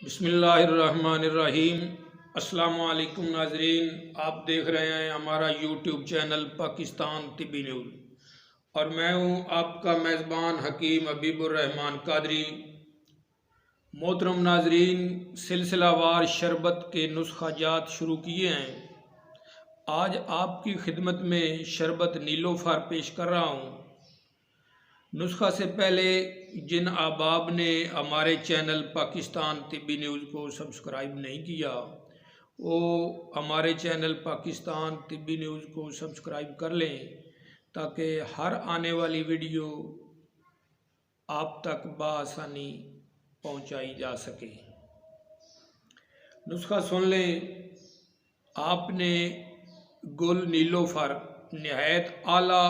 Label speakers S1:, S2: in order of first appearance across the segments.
S1: बिस्मिल्लाहिर्रहमानिर्रहीम। अस्सलामुअलैकुम नाजरीन, आप देख रहे हैं हमारा यूट्यूब चैनल पाकिस्तान तिब्बी न्यूज़ और मैं हूं आपका मेज़बान हकीम हबीबुर्रहमान कादरी। मोहतरम नाजरीन, सिलसिलावार शरबत के नुस्खाजात शुरू किए हैं। आज आपकी खिदमत में शरबत नीलोफर पेश कर रहा हूँ। नुस्खा से पहले जिन अहबाब ने हमारे चैनल पाकिस्तान तिब्बी न्यूज़ को सब्सक्राइब नहीं किया, वो हमारे चैनल पाकिस्तान तिब्बी न्यूज़ को सब्सक्राइब कर लें ताकि हर आने वाली वीडियो आप तक बआसानी पहुंचाई जा सके। नुस्खा सुन लें। आपने गुल नीलोफर नहायत आला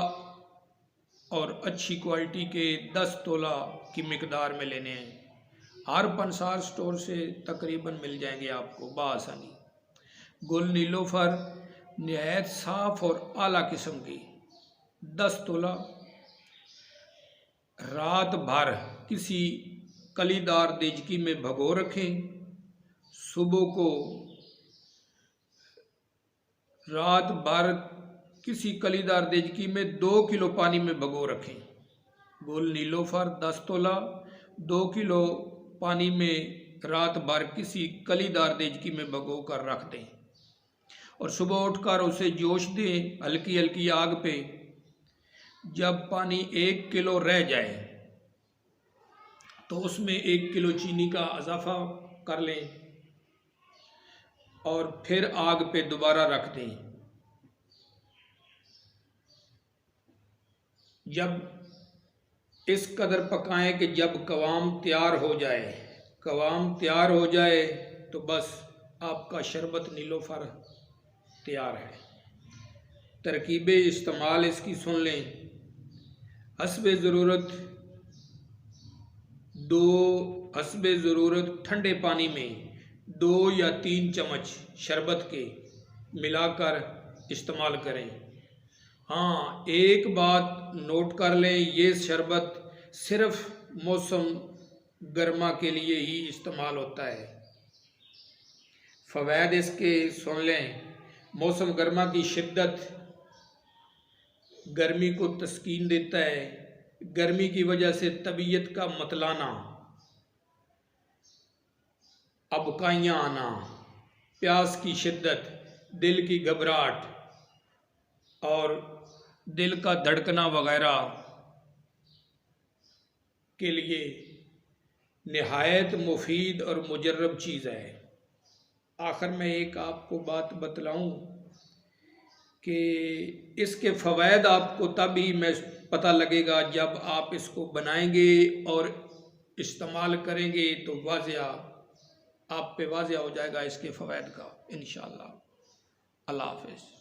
S1: और अच्छी क्वालिटी के 10 तोला की मिकदार में लेने हैं। हर पंसार स्टोर से तकरीबन मिल जाएंगे आपको बआसानी। गुल नीलोफर नहायत साफ़ और आला किस्म की 10 तोला रात भर किसी कलीदार देजकी में भगो रखें। सुबह को रात भर किसी कलीदार देजकी में 2 किलो पानी में भगो रखें। गुल नीलोफर 10 तोला 2 किलो पानी में रात भर किसी कलीदार देजकी में भगो कर रख दें और सुबह उठकर उसे जोश दें हल्की हल्की आग पे। जब पानी 1 किलो रह जाए तो उसमें 1 किलो चीनी का इजाफा कर लें और फिर आग पे दोबारा रख दें। जब इस कदर पकाएं कि जब कवाम तैयार हो जाए तो बस आपका शरबत नीलोफर तैयार है। तरकीबे इस्तेमाल इसकी सुन लें। हस्बे ज़रूरत ठंडे पानी में 2 या 3 चम्मच शरबत के मिलाकर इस्तेमाल करें। हाँ, एक बात नोट कर लें, ये शरबत सिर्फ मौसम गर्मा के लिए ही इस्तेमाल होता है। फ़वाइद इसके सुन लें। मौसम गर्मा की शिद्दत गर्मी को तस्कीन देता है। गर्मी की वजह से तबीयत का मतलाना, अबकाइयाँ आना, प्यास की शिद्दत, दिल की घबराहट और दिल का धड़कना वगैरह के लिए निहायत मुफीद और मुजर्रब चीज़ है। आखिर में एक आपको बात बतलाऊं कि इसके फ़वाइद आपको तभी मैं पता लगेगा जब आप इसको बनाएंगे और इस्तेमाल करेंगे तो आप पे वाज़ेह हो जाएगा इसके फ़वाइद का इंशाअल्लाह। अल्लाह हाफ़िज़।